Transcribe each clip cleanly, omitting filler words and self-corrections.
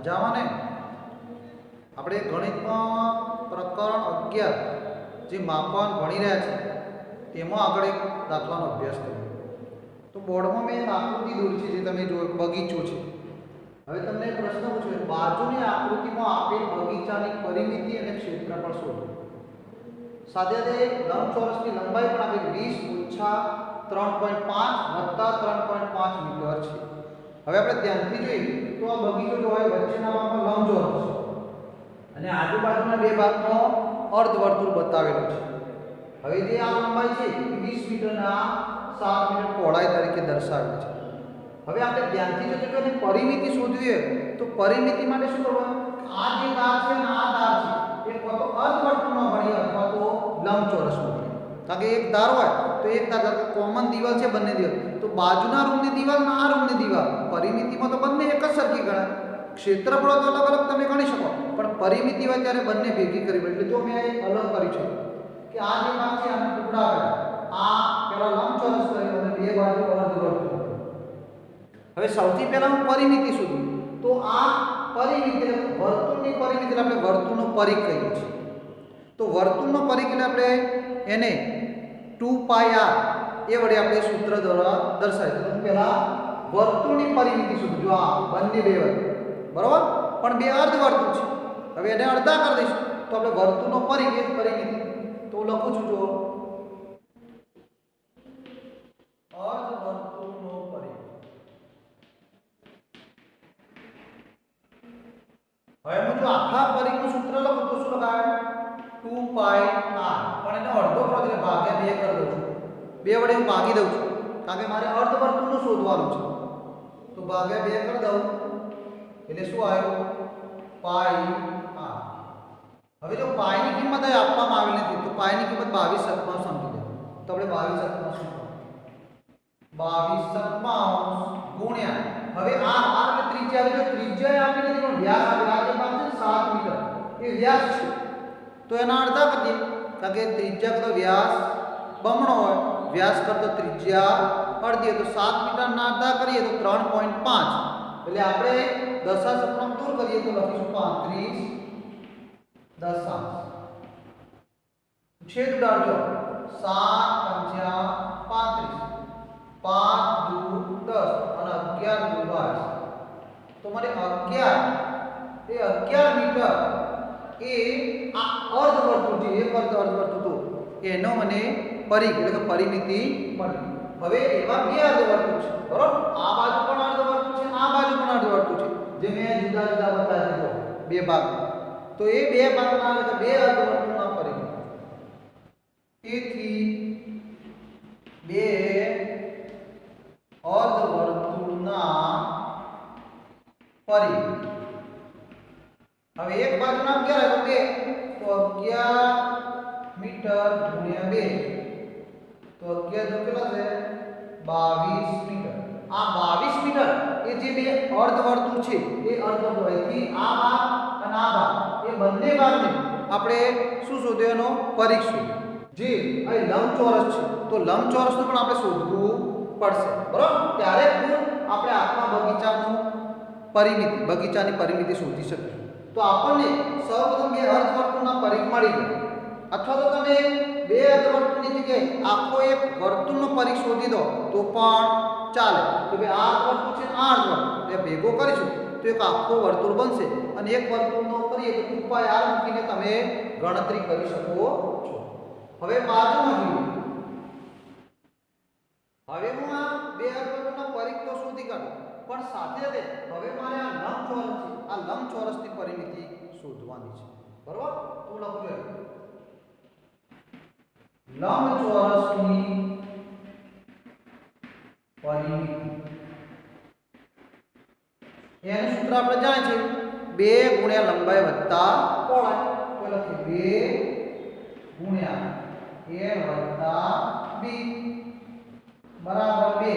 મજામાં ને? આપણે ગણિતમાં પ્રકરણ 11 જે માપન ભણી રહ્યા છે તેમાં આગળ એક દાખલાનો અભ્યાસ કરીએ. તો બોર્ડમાં મેં એક આકૃતિ દોરી છે જે તમે જો બગીચો છે. હવે તમને પ્રશ્ન પૂછ્યો બાજુની આકૃતિમાં આપેલ બગીચાની પરિમિતિ અને ક્ષેત્રફળ શોધો. સાથે લંબચોરસની લંબાઈ પણ આપેલી 20 - 3.5 + 3.5 મીટર છે. હવે આપણે ધ્યાનથી જોઈએ તો આ બગીચો જો હોય વચ્ચેના ભાગમાં લંબચોરસ છે અને આજુબાજુના બે ભાગમાં અર્ધવર્તુળ બતાવેલું છે. હવે જે આ લંબાઈ છે એ 20 મીટરના 7 મીટર પહોળાઈ તરીકે દર્શાવેલી છે. હવે આપણે ધ્યાનથી જો એને પરિમિતિ શોધવી હોય તો પરિમિતિ માટે શું કરવાનું? આ જે ધાર છે ને આ ધાર છે એ કાં તો અર્ધવર્તુળમાં ભણીએ અથવા તો લંબચોરસમાં ભણીએ. કારણ કે એક ધાર હોય તો એક ધાર કોમન દિવાલ છે બંને દિવાલ, તો બાજુના રૂમની દિવાલ અને આ રૂમની દિવાલ પરિમિતિમાં તો બંને એક જ સરખી ગણાય. ક્ષેત્રફળ તો અલગ અલગ તમે ગણી શકો પણ પરિમિતિ હોય ત્યારે બંને ભેગી કરી પડે. એટલે જો મેં એક અલગ કરી છે કે આ જે ભાગ છે આને ટુકડા કર્યા, આ પેલા લંબચોરસ કર્યો અને બે બાજુ અર્ધવર્તુળ. હવે સૌથી પહેલા હું પરિમિતિ શોધું તો આ પરિમિતિ વર્તુળની પરિમિતિ આપણે વર્તુળનો પરિઘ કહીએ છીએ. તો વર્તુળનો પરિઘ એટલે આપણે એને 2πr એ વડે આપણે સૂત્ર દ્વારા દર્શાવીએ. તો પહેલા વર્તુળની પરિમિતિ શોધું. જો આ બંને બે વર્તુળ બરાબર પણ બે અર્ધવર્તુળ છે. હવે એને અડધા કરી દઈશું તો આપણે વર્તુળનો પરિઘ એ પરિમિતિ તો લખું છું જો અર્ધવર્તુળનો પરિઘ. હવે હું જો આખા પરિઘનું સૂત્ર લખું તો શું લખાય? 2πr. પણ એને અડધો કરો એટલે ભાગ્યા 2 કરી દઉં છું. 2 વડે હું ભાગી દઉં છું કારણ કે મારે અર્ધવર્તુળનું શોધવાનું છે. તો ભાગ્યા 2 કરી દઉં એટલે શું આવ્યું? πr. હવે જો પાઈની કિંમત આપવામાં આવેલી નથી તો પાઈની કિંમત 22 સપ્તાહ સમજી દો. તો આપણે 22 સપ્તાહ શું? 22 સપ્તાહ ગુણ્યા હવે આ એટલે ત્રિજ્યા. જો ત્રિજ્યા આપી નથી પણ વ્યાસ આપેલા છે 7 મીટર એ વ્યાસ છે તો એના અડધા કરી દઈએ કારણ કે ત્રિજ્યા કરતો વ્યાસ બમણો હોય, વ્યાસ કરતો ત્રિજ્યા અડધી. તો 7 મીટરના અડધા કરીએ તો 3.5 એટલે આપણે દશાંશ અપૂર્ણાંક દૂર કરીએ તો લખીશું 35 દશાંશ. છેદ ઉડાડજો 7 × 35 5 × 10 અને 11 × 22 તો મને 11 મીટર એ આ અર્ધવર્તુળ છે. એક અર્ધવર્તુળ તો એનો મને પરિઘ એટલે કે પરિમિતિ મળી. હવે એવા બે અર્ધવર્તુળ છે બરોબર. આ બાજુ પણ અર્ધવર્તુળ છે, આ બાજુ પણ અર્ધવર્તુળ છે જે મેં જુદા જુદા બતાવી દીધો બે ભાગ. તો એ બે ભાગના એટલે બે અર્ધવર્તુળના પરિઘ. તેથી બે અર્ધવર્તુળના પરિઘ. હવે એક બાજુના 11 તો 11 મીટર ગુણ્યા 2 તો 11 તો કેટલા છે? 22 મીટર. આ 22 મીટર એ જે બે અર્ધવર્તુળ છે એ અર્ધવર્તુળથી આ ભાગ અને આ ભાગ એ બંને ભાગને આપણે શું શોધ્યો? એનો પરિઘ શોધ્યો. જે અહીં લંબચોરસ છે તો લંબચોરસનું પણ આપણે શોધવું પડશે બરાબર. ત્યારે જ આપણે આખા બગીચાની પરિમિતિ શોધી શકીશું. તો આપણને સૌપ્રથમ બે અર્ધવર્તુળના પરિઘ મળી ગયા અથવા તો તમે બે અર્ધવર્તુળની જગ્યાએ આખો એક વર્તુળનો પરિઘ શોધી દો તો પણ ચાલે. તો બે આ અર્ધવર્તુળ છે આ અર્ધવર્તુળ એ ભેગો કરીશું તો એક આખો વર્તુળ બનશે અને એક વર્તુળનો કરીએ તો 2πr મૂકીને તમે ગણતરી કરી શકો છો. હવે બાજુમાં જોઈએ. હવે હું આ બે અર્ધવર્તુળના પરિઘ તો શોધી કાઢું પણ સાથે સાથે હવે મારે આ લંબચોરસ છે આ લંબચોરસની પરિમિતિ શોધવાની છે બરોબર. તો લખું છું લંબચોરસની પરિમિતિ. એનું સૂત્ર આપણે જાણીએ છીએ 2 ગુણ્યા લંબાઈ વત્તા પહોળાઈ. તો લખીએ 2 ગુણ્યા l વત્તા b બરાબર 2.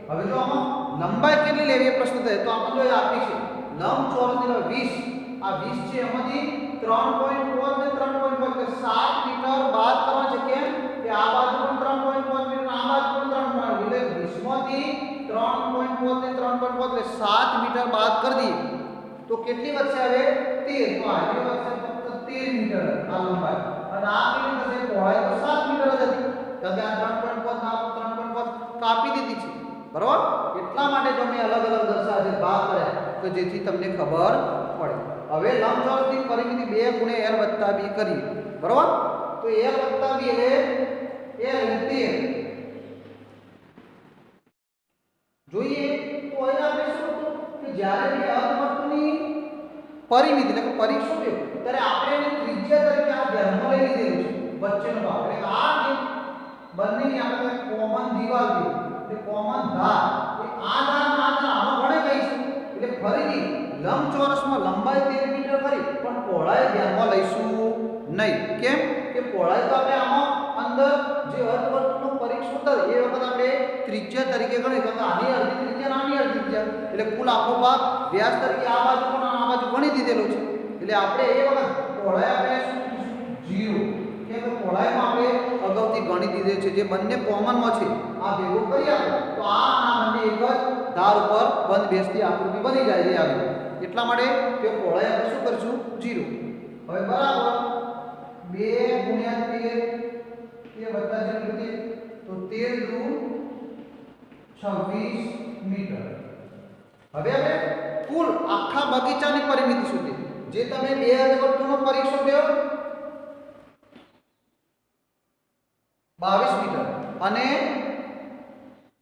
હવે જો આમાં લંબાઈ કેટલી લેવી એ પ્રશ્ન થાય તો આપણે જો આપી છે લંબચોરસની 20 આ 20 છે એમાંથી 3.5 ને 3.5 એટલે 7 મીટર બાદ કરવાનું છે. કેમ કે આ બાજુ પણ 3.5 મીટર આ બાજુ પણ 3.5 એટલે 20 માંથી 3.5 ને 3.5 એટલે 7 મીટર બાદ કરી દઈએ તો કેટલી વધશે હવે 13, તો આગળ વધશે ફક્ત 13 મીટર આ લંબાઈ, અને આ કેટલી થશે પહોળાઈ તો 7 મીટર જ હતી, કારણ કે આ 3.5 ના 3.5 કાપી દીધી છે, બરાબર. એટલા માટે જો મેં અલગ અલગ દર્શાવે છે ભાગ કર્યા તો જેથી તમને ખબર પડે. હવે લંબચોરસની પરિમિતિ 2 ગુણ્યા l વત્તા b કરીએ, બરાબર. તો l વત્તા b એટલે l 13 જોઈએ. તો અહીં આપણે શું હતું કે જ્યારે બે અર્ધવર્તુળની પરિમિતિ એટલે કે પરિઘ શોધ્યો ત્યારે આપણે એની ત્રિજ્યા તરીકે આ ધ્યાનમાં લઈ લીધેલું છે વચ્ચેનો ભાગ, એટલે આ જે બંનેની આપણે કોમન દિવાલ છે એટલે કોમન ધાર, એ આ ધાર આમાં વડે કહીશું. એટલે ફરીથી લંબચોરસમાં લંબાઈ 13 મીટર ખરી પણ પહોળાઈ ધ્યાનમાં લઈશું નહીં. કેમ કે પહોળાઈ તો આપણે આમાં અંદર જે અર્ધવર્તુળનો પરિઘ શોધ્યો એ વખત આપણે ત્રિજ્યા તરીકે ગણી, કારણ કે આની અડધી ત્રિજ્યા આની અડધી ત્રિજ્યા એટલે કુલ આખો ભાગ વ્યાસ તરીકે આ બાજુ પણ આ બાજુ ગણી દીધેલો છે. એટલે આપણે એ વખત પહોળાઈ આપણે શું 0, કેમ કે પહોળાઈમાં આપણે અગાઉથી ગણી દીધેલ છે. જે બંને કોમનમાં છે આ ભેગું કરી આપો તો આ બંને એક જ ધાર ઉપર બંધ બેસતી આકૃતિ બની જાય છે આવી. એટલા માટે તે પહોળાઈ આપણે શું કરીશું 0. હવે બરાબર 2 ગુણ્યા 13 એ વત્તા જેટલું તો 13 દુ 26 મીટર. હવે આપણે કુલ આખા બગીચાની પરિમિતિ શોધીએ. જે તમે બે અર્ધવર્તુળનો પરિઘ શોધ્યો 22 મીટર અને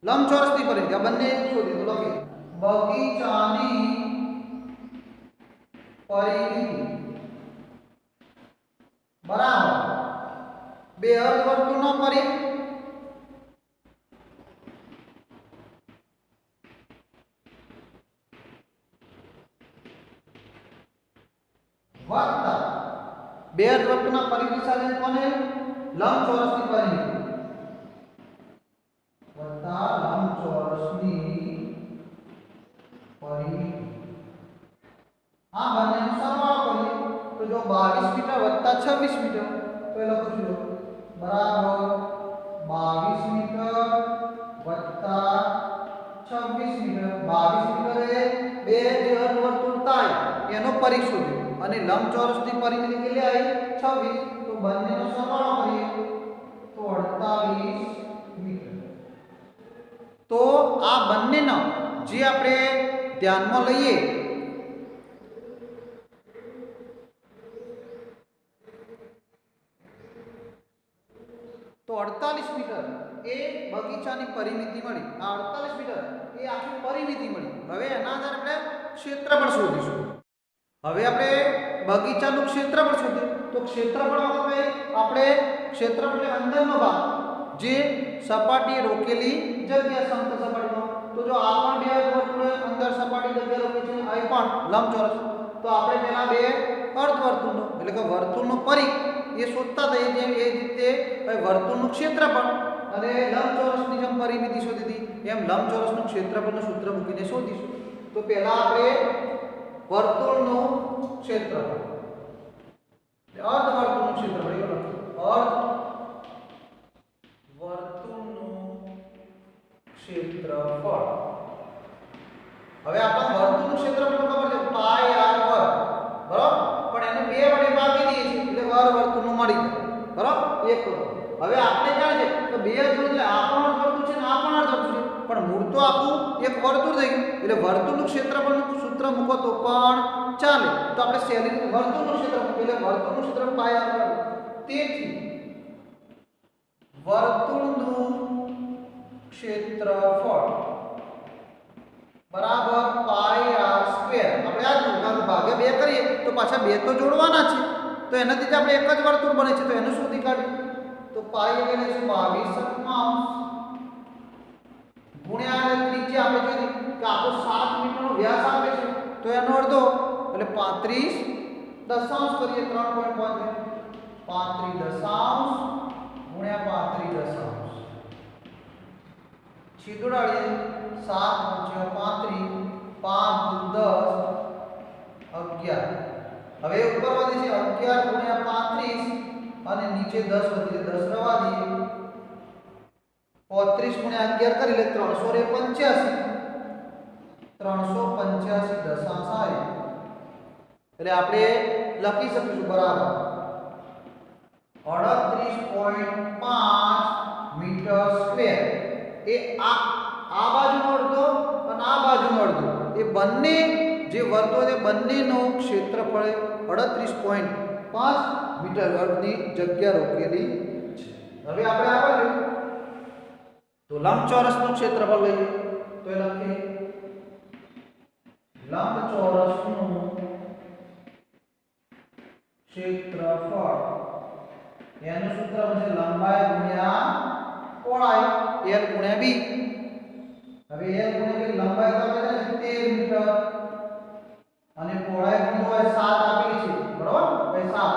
લંબચોરસની પરિમિતિ આ બંને શોધી તો લખીએ બગીચાની પરિમિતિ બરાબર બે અર્ધવર્તુળનો પરિઘ વત્તા બે અર્ધવર્તુળના પરિઘ સાથે કોને લંબચોરસની પરિમિતિ વત્તા લંબચોરસની પરિમિતિ, આ બંનેનો સરવાળો કરીએ તો જો 22 મીટર વત્તા 26 મીટર તો એ લખું છું બરાબર 22 મીટર વત્તા 26 મીટર. 22 મીટર એ બે જે અર્ધવર્તુળ થાય એનો પરિઘ શોધ્યો અને લંબચોરસની પરિમિતિ કેટલી આવી 26, તો બંનેનો સરવાળો કરીએ તો 48 મીટર. તો આ બંનેનો જે આપણે ધ્યાનમાં લઈએ તો 48 મીટર એ બગીચાની પરિમિતિ મળી. આ 48 મીટર એ આખી પરિમિતિ મળી. હવે એના આધારે આપણે ક્ષેત્રફળ શોધીશું. હવે આપણે બગીચાનું ક્ષેત્રફળ શોધીએ તો ક્ષેત્રફળ વખતે આપણે ક્ષેત્રફળ અંદરનો ભાગ જે સપાટીએ રોકેલી જગ્યા સમતલ સપાટીનો, તો જો આ પણ બે અર્ધવર્તુળ અંદર સપાટી જગ્યા રોકે છે, આ પણ લંબચોરસ, તો આપણે પહેલા બે અર્ધવર્તુળનો એટલે કે વર્તુળનો પરિઘ એ શોધતા થઈએ જેમ એ રીતે વર્તુળનું ક્ષેત્રફળ અને લંબચોરસની જેમ પરિમિતિ શોધી હતી એમ લંબચોરસનું ક્ષેત્રફળનું સૂત્ર મૂકીને શોધીશું. તો પહેલા આપણે વર્તુળનું ક્ષેત્રફળ અર્ધવર્તુળનું ક્ષેત્રફળ અર્ધવર્તુળનું ક્ષેત્રફળ. હવે આપણે વર્તુળનું ક્ષેત્રફળ ખબર છે પાઈ r વર્ગ, બરાબર, પણ એને બે વડે ભાગી દઈએ છીએ એટલે વર્તુળનું મળી જાય, બરાબર, એક વર્ગ. હવે આપણે જાણે છે કે બે અર્ધવર્તુળ એટલે આ પણ અર્ધવર્તુળ છે ને આ પણ અર્ધવર્તુળ છે, પણ મૂળ તો આખું એક વર્તુળ થઈ ગયું એટલે વર્તુળનું ક્ષેત્રફળનું સૂત્ર મૂકો તો પણ ચાલે. તો આપણે સહેલી રીતે વર્તુળનું ક્ષેત્રફળ એટલે વર્તુળનું ક્ષેત્રફળ પાઈ r વર્ગ, તેથી વર્તુળનું ક્ષેત્રફળ બરાબર પાઈ r સ્ક્વેર. આપણે આ જોડવાનું ભાગે 2 કરીએ તો પાછા 2 તો જોડવાના છે, તો એનાથી જ આપણે એક જ વર્તુળ બને છે તો એનું શોધી કાઢીએ. તો પાઈ એટલે લઈશું 22 ગુણ્યા ત્રિજ્યા આપણે જોઈ કે આખો 7 મીટરનો વ્યાસ આપે છે તો એનો અડધો એટલે 35 દશાંશ કરીએ 3.5 35 દશાંશ ગુણ્યા 35 દશાંશ છેદોડાડીએ 7 × 35 5 × 10 11. હવે ઉપર વધે છે 11 ગુણ્યા 35 અને નીચે 10 વધી 10 રવા દઈએ 35 ગુણ્યા 11 કરી લે 385 દશાંશ આવે એટલે આપણે લખી શકીશું બરાબર 38.5 મીટર સ્ક્વેર એ આ બાજુનો અડધો અને આ બાજુનો અડધો એ બંને જે વર્તુળ છે બંનેનું ક્ષેત્રફળ 38.5 મીટર વર્ગની જગ્યા રોકેલી છે. હવે આપણે આ બાજુ તો લંબચોરસનું ક્ષેત્રફળ લઈએ તો એ લખીએ લંબચોરસનું ક્ષેત્રફળ એનું સૂત્ર છે લંબાઈ ગુણ્યા પહોળાઈ l ગુણ્યા b. હવે l ગુણ્યા b લંબાઈ તો આપણે છે 13 મીટર અને પહોળાઈ પણ હોય 7 આપેલી છે બરાબર ભાઈ 7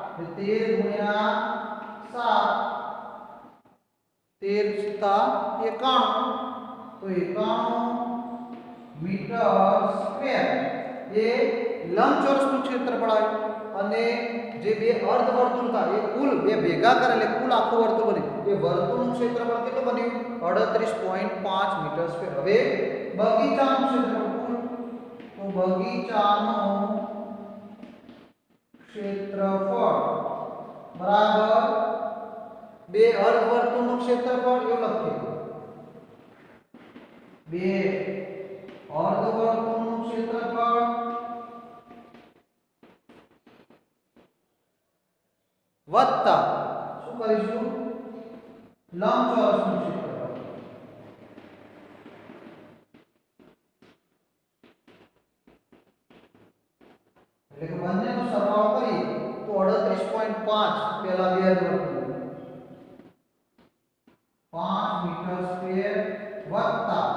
એટલે 13 ગુણ્યા 7 13 + 91 તો 91 મીટર સ્ક્વેર એ લંબચોરસનું ક્ષેત્રફળ આવ્યું. અને જે બે અર્ધવર્તુળ હતા એ કુલ બે ભેગા કરે એટલે કુલ આખું વર્તુળ બને. એ વર્તુળનું ક્ષેત્રફળ કેટલું બન્યું 38.5 મીટર સ્ક્વેર. હવે બગીચાનું ક્ષેત્રફળ તો બગીચાનું ક્ષેત્રફળ બરાબર બે અર્ધવર્તુળનું ક્ષેત્રફળ એવું લખીએ બે અર્ધવર્તુળનું ક્ષેત્રફળ વત્તા શું કરીશું લંબચોરસનું ક્ષેત્રફળ. એટલે કે બંનેનો સરવાળો કરીએ તો 38.5 પહેલા બે અર્ધવર્તુળ 5 મીટર સ્ક્વેર વત્તા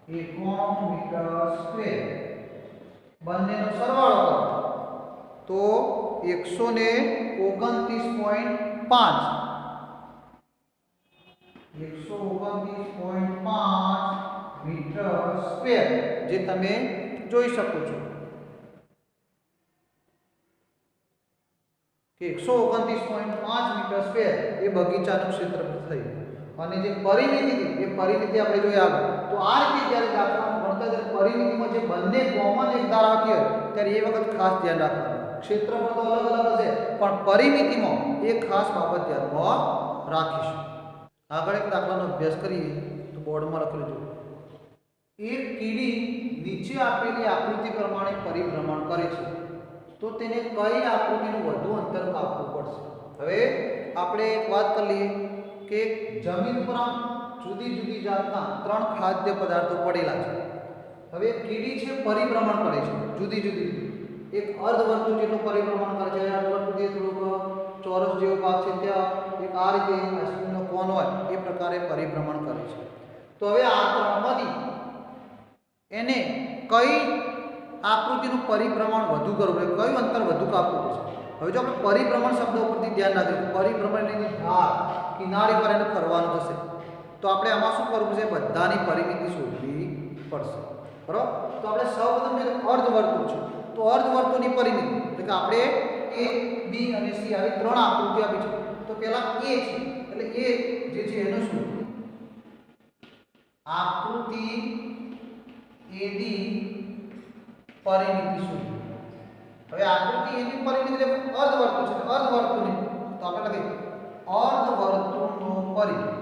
91 મીટર સ્ક્વેર બંનેનો સરવાળો કરો તો 129.5 મીટર સ્ક્વેર જે તમે જોઈ શકો છો કે 129.5 મીટર સ્ક્વેર એ બગીચાનું ક્ષેત્રફળ થયું. અને જે પરિમિતિ હતી એ પરિમિતિ આપણે જોઈએ આગળ તો આ રીતે જ્યારે દાખલામાં ગણતા ત્યારે પરિમિતિમાં જે બંને કોમન એક ધાર આવતી હોય ત્યારે એ વખત ખાસ ધ્યાન રાખવાનું. ક્ષેત્રફળ તો અલગ અલગ હશે પણ પરિમિતિમાં એક ખાસ બાબત ધ્યાનમાં રાખીશું. આગળ એક દાખલાનો અભ્યાસ કરીએ તો બોર્ડમાં લખેલું છે એક કીડી નીચે આપેલી આકૃતિ પ્રમાણે પરિભ્રમણ કરે છે તો તેને કઈ આકૃતિનું વધુ અંતર કાપવું પડશે. હવે આપણે એક વાત કરી લઈએ કે જમીન પર જુદી જુદી જાતના 3 ખાદ્ય પદાર્થો પડેલા છે. હવે કીડી છે પરિભ્રમણ કરે છે જુદી જુદી એક અર્ધવર્તુળ જેટલું પરિભ્રમણ કરે છે. અર્ધવર્તુળ જે થોડુંક ચોરસ જેવો ભાગ છે ત્યાં એક આ રીતે આઈસ્ક્રીમનો કોન હોય એ પ્રકારે પરિભ્રમણ કરે છે. તો હવે આ ત્રણમાંથી એને કઈ આકૃતિનું પરિભ્રમણ વધુ કરવું એટલે કયું અંતર વધુ કાપવું પડશે. હવે જો આપણે પરિભ્રમણ શબ્દ ઉપરથી ધ્યાન રાખીએ પરિભ્રમણની ધાર કિનારી પર એને ફરવાનું થશે તો આપણે આમાં શું કરવું છે બધાની પરિમિતિ શોધવી પડશે બરાબર. તો આપણે સૌપ્રથમ જે અર્ધવર્તુળ છે તો અર્ધવર્તુળની પરિમિતિ એટલે કે આપણે a b અને c આવી 3 આકૃતિ આપી છે. તો પહેલા a છે એટલે a જે છે એનું શું આકૃતિ AD પરિમિતિ શું. હવે આકૃતિ AD પરિમિતિ એટલે અર્ધવર્તુળ છે અર્ધવર્તુળની તો આપણે લખીએ અર્ધવર્તુળનું પરિમિતિ.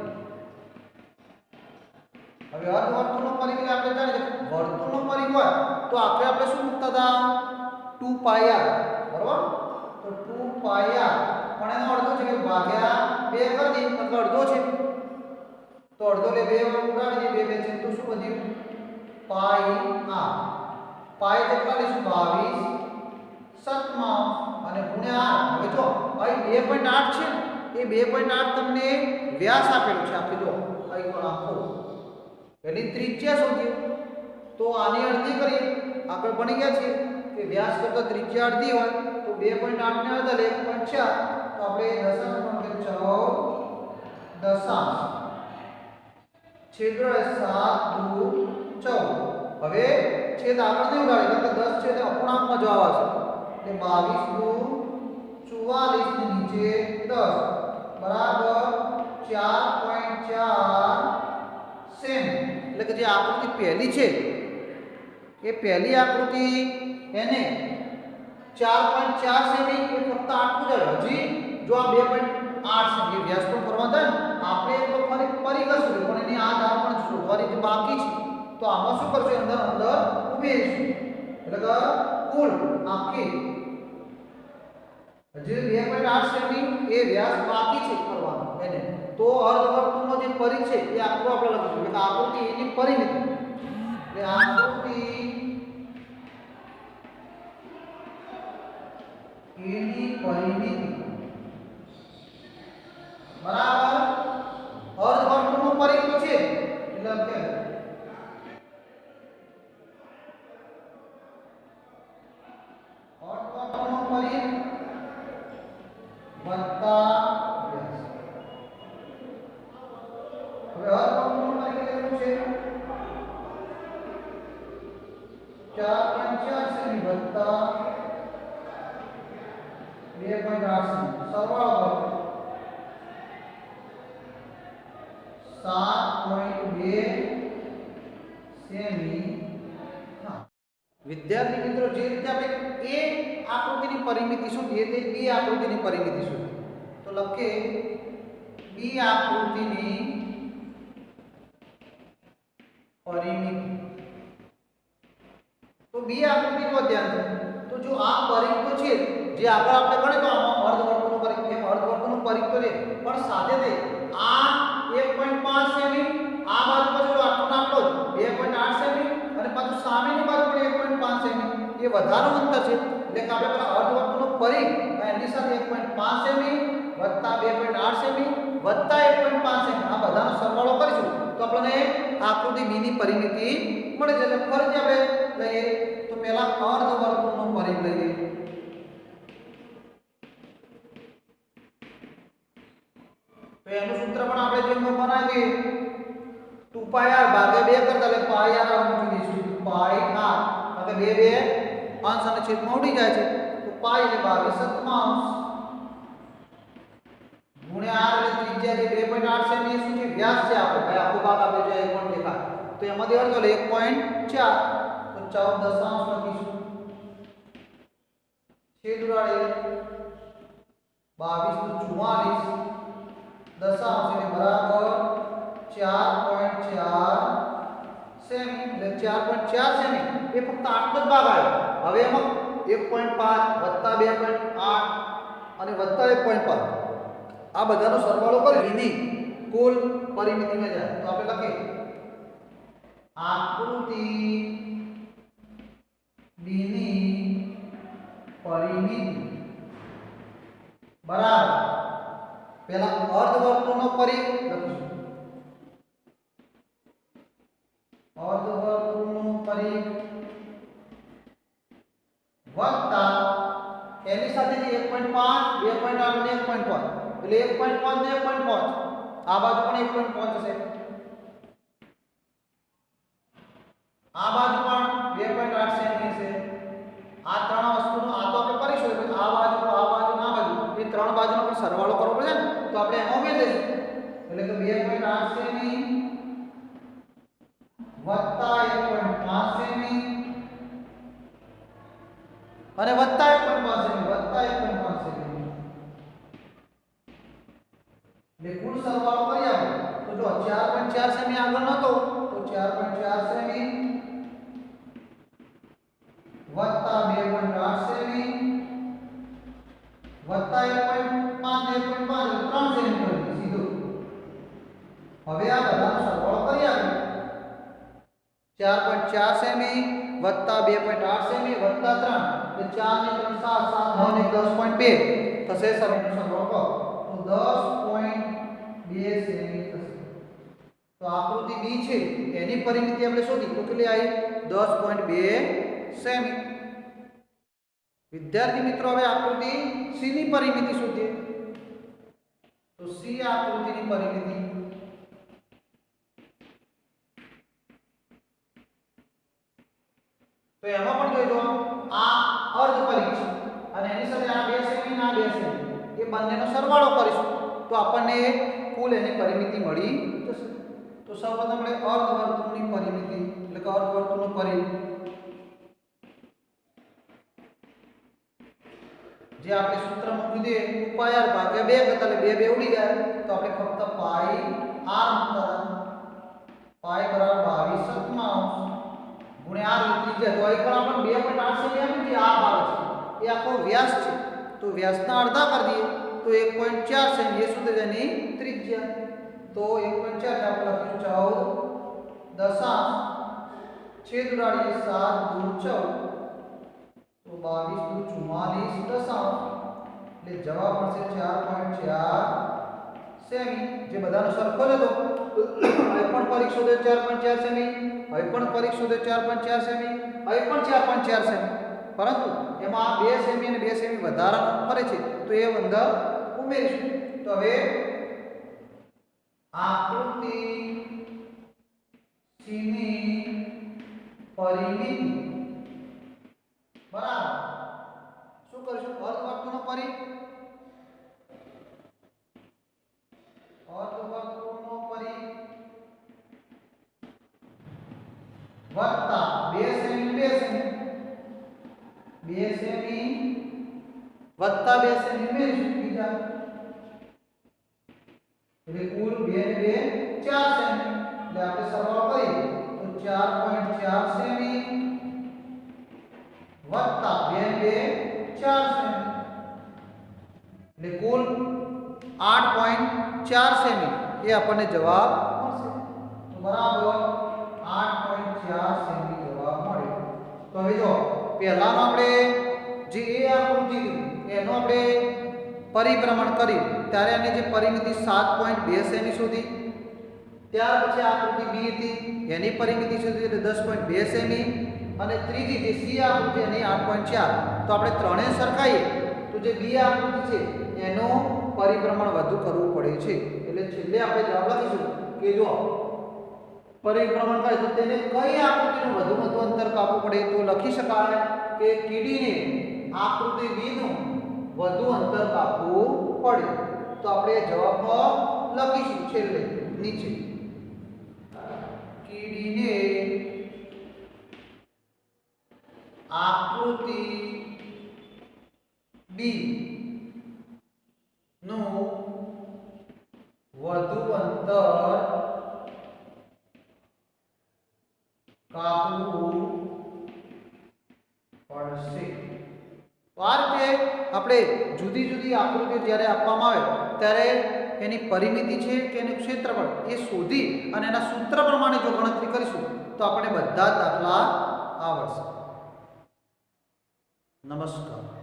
હવે અર્ધવર્તુળનું પરિમિતિ આપણે જાણીએ વર્તુળનું પરિમિતિ હોય તો આપણે શું મૂકતા હતા 2 πr બરાબર. તો 2 πr પણ એનો અડધો છે કે ભાગ્યા 2 કરી દઈએ એટલે અડધો છે તો અડધો લે 2 ઉડાડી દઈએ 2 છે તો શું વધ્યું પાઈ r. પાઈ કેટલા લઈશું 22 57 અને ગુણ્યા r. હવે જો અહીં 2.8 છે એ 2.8 તમને વ્યાસ આપેલો છે આપણે જો અહીં પણ આખો એની ત્રિજ્યા શોધીએ તો આની અડધી કરીએ આગળ ભણી ગયા છીએ કે વ્યાસ કરતા ત્રિજ્યા અડધી હોય તો 2.8 ને અડધા લે 1.4 તો આપણે દશાંશ પણ કે 14 દશાંશ છેદ 7 2 14. હવે છેદ આગળ નહીં ઉડાડે કારણ કે 10 છે તે અપૂર્ણાંકમાં જવાબ આવશે એટલે 22 2 44 ની નીચે 10 બરાબર 4.4 સેમ. એટલે કે જે આકૃતિ પહેલી છે એ પહેલી આકૃતિ એને 4.4 સેમી એ ફક્ત આટલું જ આવ્યું. હજી જો આ 2.8 સેમી વ્યાસ તો ફરવા થાય ને આપણે તો ફરી પરિઘ સુધી પણ એની આ ધાર પણ શોધવાની જે બાકી છે તો આમાં શું કરશું અંદર અંદર ઉમેરીશું એટલે કે કુલ આખી હજી 2.8 સેમી એ વ્યાસ બાકી છે ફરવાનો એને તો અર્ધવર્તુળનો જે પરિઘ છે એ આખું આપણે લખીશું એટલે આકૃતિ એની પરિમિતિ એટલે આકૃતિ એની પરિમિતિ બરાબર અર્ધવર્તુળનો પરિઘ તો છે એટલે કે અર્ધવર્તુળનો પરિઘ વત્તા વ્યાસ. હવે અર્ધવર્તુળનો પરિઘ કેટલું છે 4.4 સેમી વત્તા 2.8 સેમી સરવાળો કરો 7.2 સેમી. વિદ્યાર્થી મિત્રો જે રીતે આપણે એ આકૃતિની પરિમિતિ શોધીએ તે બી આકૃતિની પરિમિતિ શોધીએ તો લખીએ બી આકૃતિની પરિમિતિ. તો બી આકૃતિનું ધ્યાન છે તો જો આ પરિઘ તો છે જે આગળ આપણે ગણે તો આમાં અર્ધવર્તુળનું પરિઘ એમ અર્ધવર્તુળનું પરિઘ તો છે પણ સાથે તે આ 1.5 સેમી આ બાજુ પાછળ આટલો જ 2.8 સેમી અને પાછું સામેની બાજુ પણ 1.5 સેમી એ વધારે અંતર છે એટલે કે આપણે પેલા અર્ધવર્તુળનો પરિઘ એની સાથે 1.5 સેમી વત્તા 2.8 સેમી વત્તા 1.5 સેમી આ બધાનો સરવાળો કરીશું તો આપણને આકૃતિ બી ની પરિમિતિ મળે છે. એટલે ફરીથી આપણે લઈએ તો પહેલા અર્ધવર્તુળનો પરિઘ લઈએ તો એનું સૂત્ર પણ આપણે જેમ બનાવીએ 2πr ભાગ્યા 2 કરતા એટલે πr મૂકી દઈશું πr કારણ કે 2 અંશ અને છેદમાં ઉડી જાય છે તો π એટલે 22/7 ગુણ્યા r એટલે ત્રિજ્યા જે 2.8 સેમી શું છે વ્યાસ છે આપણો ભાઈ આખો ભાગ આપણે જો એક પણ દેખાય તો એમાંથી અડધો એટલે 1.4 તો 14 લખીશું છેદ ઉડાડે 22 દશાંશ એટલે બરાબર 4.4 સેમી એટલે 4.4 સેમી એ ફક્ત આટલો જ ભાગ આવ્યો. હવે એમાં 1.5 વત્તા 2.8 અને વત્તા 1.5 આ બધાનો સરવાળો કરી એની કુલ પરિમિતિમાં જાય તો આપણે લખીએ આકૃતિ બી ની પરિમિતિ બરાબર પહેલા અર્ધવર્તુળનો પરિઘ લખીશું અર્ધવર્તુળનો પરિઘ વત્તા એની સાથે જે 1.5 2.8 અને 1.5 એટલે 1.5 ને 1.5 આ બાજુ પણ 1.5 હશે આ બાજુ પણ 2.8 સેમી છે. આ ત્રણ વસ્તુનો આ તો આપણે કરીશું એટલે આ બાજુ આ બાજુ આ બાજુ એ ત્રણ બાજુનો પણ સરવાળો કરવો પડે ને તો આપણે એમાં ઉમેરી દઈશું એટલે કે 2.8 સેમી વત્તા 1.5 સેમી અને વત્તા 1.5 સેમી વત્તા 1.5 સેમી એટલે કુલ સરવાળો કરી આપણે તો જો 4.4 સેમી આગળ નતો તો 4.4 સેમી વત્તા 2.8 સેમી વત્તા 1.5 3 સેમી કરી સીધું. હવે આ બધાનો સરવાળો કરી આપણે 4.4 સેમી વત્તા 2.8 સેમી વત્તા 3 એટલે 4 ને 3 7 7 9 10.2 થશે. સરવાળો કરો તો 10.2 સેમી થશે. તો આકૃતિ બી છે એની પરિમિતિ આપણે શોધી તો કેટલી આવી 10.2 સેમી. વિદ્યાર્થી મિત્રો હવે આકૃતિ સી ની પરિમિતિ શોધીએ તો સી આકૃતિની પરિમિતિ તો એમાં પણ જોઈજો આ અર્ધ પરિઘ છે અને એની સાથે આ 2 સેમી ના 2 સેમી એ બંનેનો સરવાળો કરીશું તો આપણને કુલ એની પરિમિતિ મળી જશે. તો સૌપ્રથમ આપણે અર્ધવર્તુળની પરિમિતિ એટલે કે અર્ધવર્તુળનું પરિઘ જે આપણે સૂત્ર મૂકી દઈએ 2πr ભાગ્યા 2 કરતા એટલે 2 ઉડી જાય તો આપણે ફક્ત પાઈ r મૂકતા પાઈ બરાબર 22/97 ગુણ્યા r ઉતરી જાય તો અહીં પણ આપણે 2.8 સેમી આપી આ ભાગ છે એ આખો વ્યાસ છે તો વ્યાસના અડધા કરી દઈએ તો 1.4 સેમી એ શું થઈ જાય એની ત્રિજ્યા તો 1.4 ને આપણે લખ્યું 14 દશાંશ છેદ ઉડાડીએ 7 દૂર 14 तो 22 दू 44 दशांश એટલે જવાબ મળશે 4.4 સેમી જે બધાનો સરખો જ હતો હવે પણ પરીક્ષ શોધે 4.4 સેમી હવે પણ પરીક્ષ શોધે 4.4 સેમી હવે પણ 4.4 સેમી પરંતુ એમાં 2 સેમી અને 2 સેમી વધારાનો ફરે છે તો એ અંદર ઉમેરીશું તો હવે આકૃતિ C ની પરિમિતિ બરાબર શું કરીશું અર્ધવર્તુળનો પરિઘ વત્તા 2 સેમી 2 સેમી 2 સેમી વત્તા 2 સેમી ઉમેરીશું બીજા એટલે કુલ 2 ને 2 4 સેમી એટલે આપણે સરવાળો કરીએ તો 4.4 સેમી વત્તા 2 ને 2 4 સેમી એટલે કુલ 8.4 સેમી એ આપણને જવાબ મળશે તો બરાબર 8.4 સેમી જવાબ મળે તો હવે જો પહેલાનો આપણે જે એ આકૃતિ એનો આપણે પરિભ્રમણ કર્યું ત્યારે આની જે પરિમિતિ 7.2 સેમી શોધી ત્યાર પછી આકૃતિ બી હતી એની પરિમિતિ શોધી એટલે 10.2 સેમી અને ત્રીજી જે સી આકૃતિ એની 8.4 તો આપણે ત્રણેય સરખાઈએ તો જે બી આકૃતિ છે એનો પરિભ્રમણ વધુ કરવું પડે છે એટલે છેલ્લે આપણે જવાબ લખીશું કે જો પરિભ્રમણ કરે તો તેને કઈ આકૃતિનું વધુ અંતર કાપવું પડે તો લખી શકાય કે કીડીને આકૃતિ બી નું વધુ અંતર કાપવું પડે તો આપણે જવાબમાં લખીશું છેલ્લે નીચે કીડીને આકૃતિ બી નું વધુ અંતર કાપવું પડશે તો આ રીતે આપણે જુદી જુદી આકૃતિઓ જ્યારે આપવામાં આવે ત્યારે એની પરિમિતિ છે કે એનું ક્ષેત્રફળ એ શોધી અને એના સૂત્ર પ્રમાણે જો ગણતરી કરીશું તો આપણે બધા જ દાખલા આવડશે નમસ્કાર